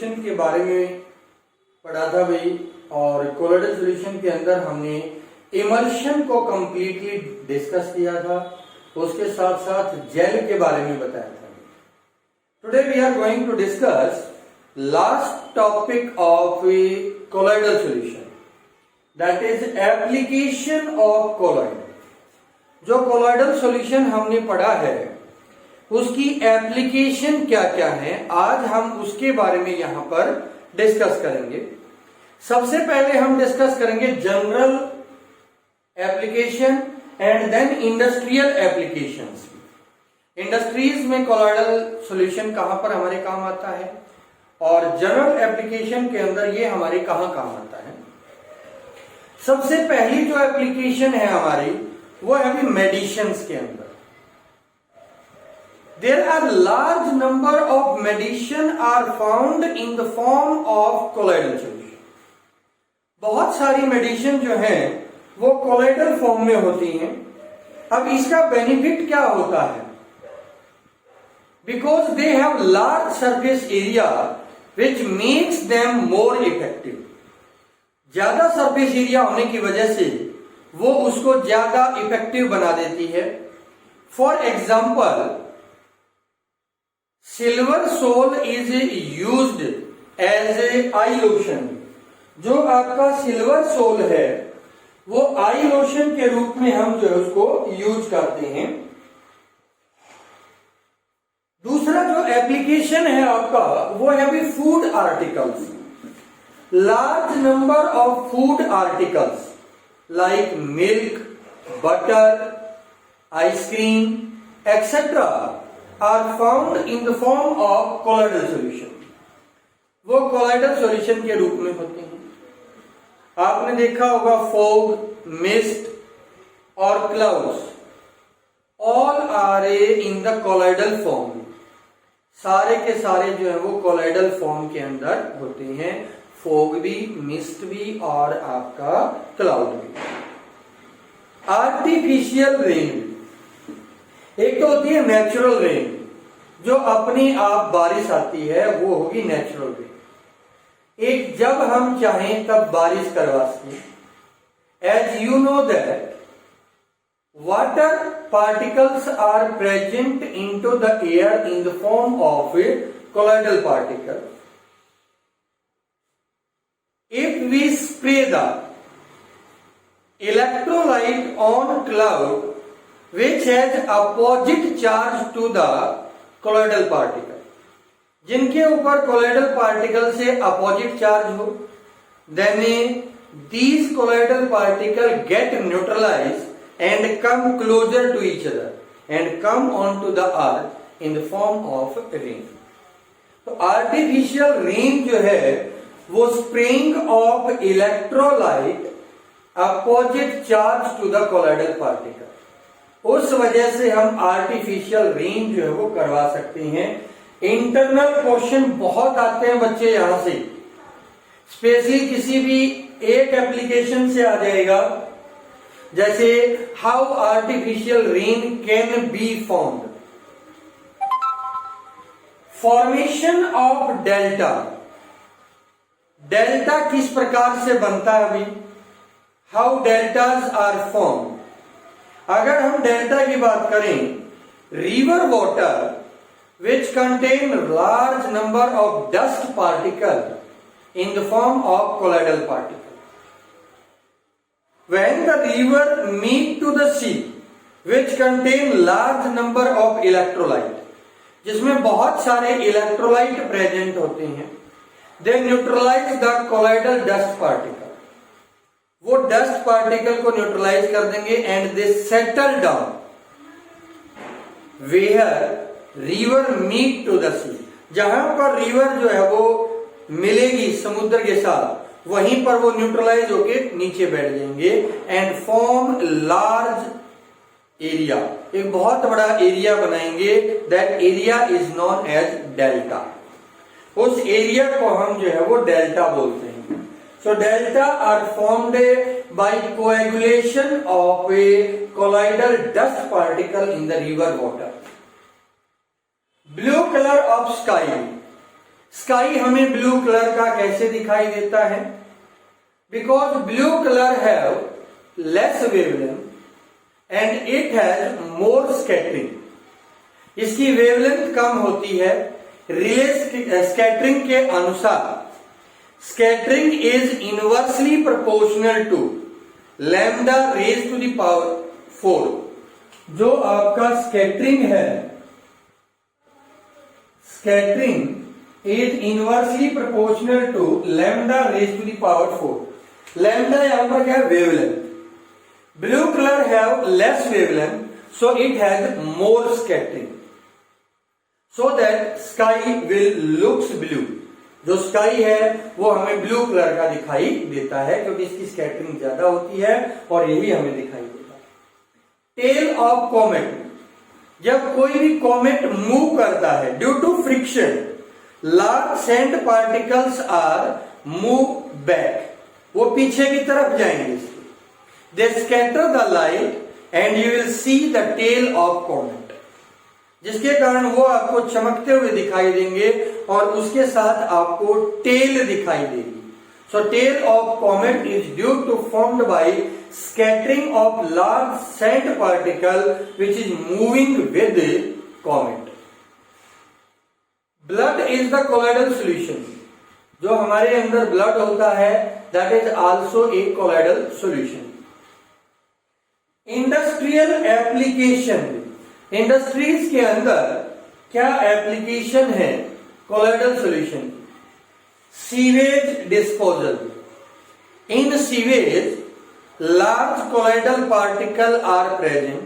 Solution के बारे में पढ़ा था भाई, और कोलोइडल सॉल्यूशन के अंदर हमने इमल्शन को कंप्लीटली डिस्कस किया था, उसके साथ साथ जेल के बारे में बताया था। Today we are going to discuss last topic of colloidal solution, that is application of colloid. जो कोलोइडल सॉल्यूशन हमने पढ़ा है उसकी एप्लीकेशन क्या क्या है, आज हम उसके बारे में यहां पर डिस्कस करेंगे। सबसे पहले हम डिस्कस करेंगे general application and then industrial applications. Industries में कोलोइडल सॉल्यूशन कहां पर हमारे काम आता है और जनरल एप्लीकेशन के अंदर ये हमारे कहां काम आता है। सबसे पहली जो एप्लीकेशन है हमारी वो है अभी मेडिसिन्स के अंदर। There are large number of medicine are found in the form of colloidal solution. बहुत सारी मेडिसिन जो है वो कोलोइडल फॉर्म में होती हैं। अब इसका बेनिफिट क्या होता है? Because they have large surface area which makes them more effective. ज्यादा सरफेस एरिया होने की वजह से वो उसको ज्यादा इफेक्टिव बना देती है। For example, silver sol is used as a eye lotion. जो आपका सिल्वर सोल है वो आई लोशन के रूप में हम जो है उसको यूज करते हैं। दूसरा जो एप्लीकेशन है आपका वो है अभी food articles. Large number of food articles like milk, butter, ice cream etcetera are found in the form of colloidal solution. वो colloidal solution के रूप में होते हैं। आपने देखा होगा fog, mist और clouds all are in the colloidal form. सारे के सारे जो है वो colloidal form के अंदर होते हैं। fog भी, mist भी और आपका cloud भी। artificial rain, एक तो होती है नेचुरल रेन, जो अपनी आप बारिश आती है वो होगी नेचुरल रेन। एक जब हम चाहें तब बारिश करवा सकें। As you know that water particles are present into the air in the form of a colloidal particle. If we spray the electrolyte on cloud which has opposite charge to the colloidal particle, जिनके ऊपर colloidal particle से opposite charge हो, then these colloidal particle get neutralized and come closer to each other and come onto the earth in the form of rain. तो artificial rain जो है वो spraying of electrolyte opposite charge to the colloidal particle, उस वजह से हम artificial rain जो है वो करवा सकते हैं। इंटरनल क्वेश्चन बहुत आते हैं बच्चे यहां से, स्पेशली किसी भी एक एप्लीकेशन से आ जाएगा, जैसे how artificial rain can be formed, formation of delta. Delta किस प्रकार से बनता है अभी, हाउ डेल्टाज आर फॉर्म। अगर हम डेल्टा की बात करें, river water which contain large number of dust particle in the form of colloidal particle, when the river meet to the sea which contain large number of electrolyte, जिसमें बहुत सारे electrolyte present होते हैं, they neutralize the colloidal dust particle. वो dust particle को neutralize कर देंगे and they settle down where river meet to the sea. जहां पर रिवर जो है वो मिलेगी समुद्र के साथ, वहीं पर वो न्यूट्रलाइज होके नीचे बैठ जाएंगे एंड फॉर्म लार्ज एरिया, एक बहुत बड़ा एरिया बनाएंगे। That area is known as delta. उस एरिया को हम जो है वो डेल्टा बोलते हैं। So delta are formed by coagulation of a colloidal dust particle in the river water. Blue color of sky sky हमें ब्लू कलर का कैसे दिखाई देता है? Because blue colour have less wavelength and it has more scattering. इसकी wavelength कम होती है रिले स्कैटरिंग के अनुसार। Scattering is inversely proportional to lambda raise to the power 4। जो आपका स्कैटरिंग है, scattering is inversely proportional to lambda raise to the power 4। लैम्डा यहां पर क्या है? Wavelength. Blue colour have less wavelength, so it has more scattering, so that sky will looks blue. जो sky है वो हमें ब्लू कलर का दिखाई देता है क्योंकि इसकी स्कैटरिंग ज्यादा होती है और यही हमें दिखाई देता है। टेल ऑफ कॉमेट, जब कोई भी कॉमेट मूव करता है due to friction, large sand particles are move back, वो पीछे की तरफ जाएंगे। They scatter the light and you will see the tail of comet, जिसके कारण वो आपको चमकते हुए दिखाई देंगे और उसके साथ आपको टेल दिखाई देगी। So tail of comet is due to formed by scattering of large sand particle which is moving with comet. Blood is the colloidal solution. जो हमारे अंदर ब्लड होता है that is also a colloidal solution. Industrial application, industries के अंदर क्या application है colloidal solution? Sewage disposal. In sewage large colloidal particle are present,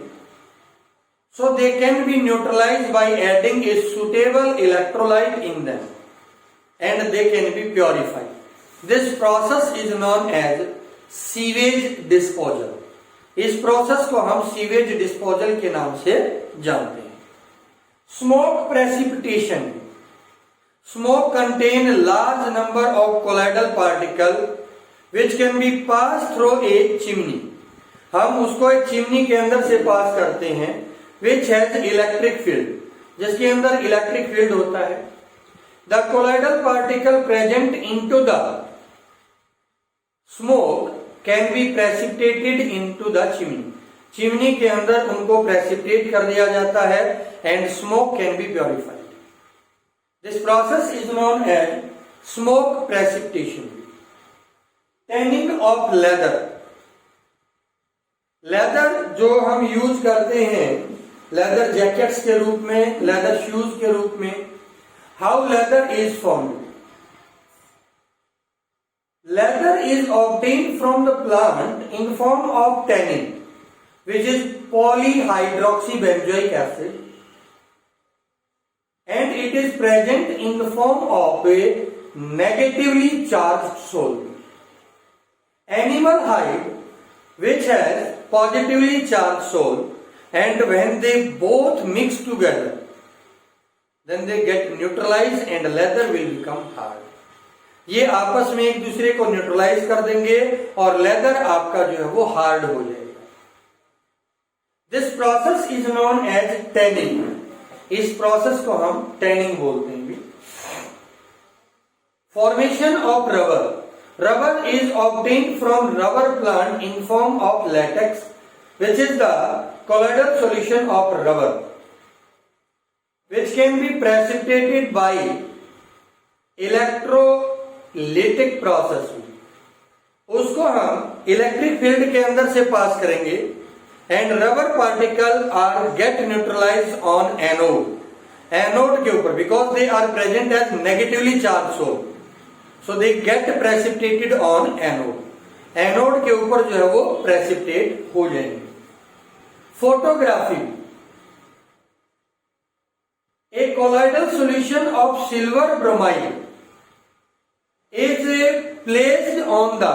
so they can be neutralized by adding a suitable electrolyte in them and they can be purified. This process is known as sewage disposal. इस process को हम sewage disposal के नाम से जानते हैं। Smoke precipitation, smoke contain large number of colloidal particle which can B pass through a chimney. हम उसको एक चिमनी के अंदर से पास करते हैं विच हैज इलेक्ट्रिक फील्ड, जिसके अंदर इलेक्ट्रिक फील्ड होता है। The colloidal particle present into the smoke can be precipitated into the chimney. Chimney के अंदर उनको प्रेसिपिटेट कर दिया जाता है and smoke can be purified. This process is known as smoke precipitation. Tanning of leather, leather जो हम use करते हैं लेदर जैकेट्स के रूप में, लेदर शूज के रूप में। How leather is formed? Leather is obtained from the plant in form of tannin, which is polyhydroxybenzoic acid, and it is present in the form of a negatively charged solvent. Animal hide, which has positively charged salt, and when they both mix together, then they get neutralized and leather will become hard. ये आपस में एक दूसरे को neutralize कर देंगे और leather आपका जो है वो हार्ड हो जाएगा। This process is known as tanning. इस प्रोसेस को हम टैनिंग बोलते हैं। Formation of rubber, rubber is obtained from rubber plant in form of latex which is the colloidal solution of rubber which can be precipitated by electrolytic process. उसको हम electric field के अंदर से pass करेंगे and rubber particle are get neutralize on anode. Anode के ऊपर because they are present as negatively charge so they get precipitated on anode. Anode के ऊपर जो है वो प्रेसिपिटेट हो जाएंगे। Photography, a colloidal solution of silver bromide is placed on the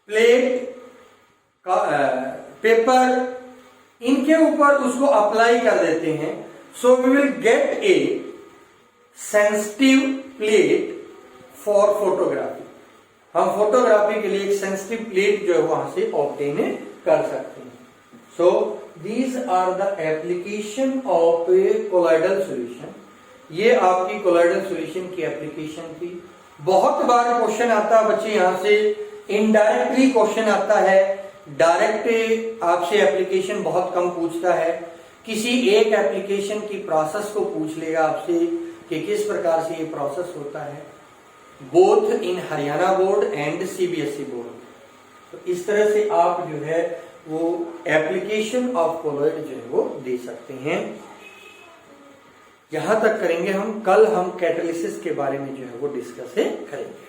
plate paper, इनके ऊपर उसको अप्लाई कर देते हैं। So we will get a sensitive plate for photography. हम फोटोग्राफी के लिए एक सेंसिटिव प्लेट जो है वहां से ऑब्टेन कर सकते हैं। सो these are the application of a colloidal solution. ये आपकी कोलॉइडल सॉल्यूशन की एप्लीकेशन थी। बहुत बार क्वेश्चन आता है बच्चे यहां से इनडायरेक्टली क्वेश्चन आता है, डायरेक्ट आपसे एप्लीकेशन बहुत कम पूछता है। किसी एक एप्लीकेशन की प्रोसेस को पूछ लेगा आपसे कि किस प्रकार से ये प्रोसेस होता है, both in Haryana board and CBSE board. तो इस तरह से आप जो है वो एप्लीकेशन ऑफ कोलॉइड जो है वो दे सकते हैं। यहां तक करेंगे हम, कल हम कैटालिसिस के बारे में जो है वो डिस्कस करेंगे।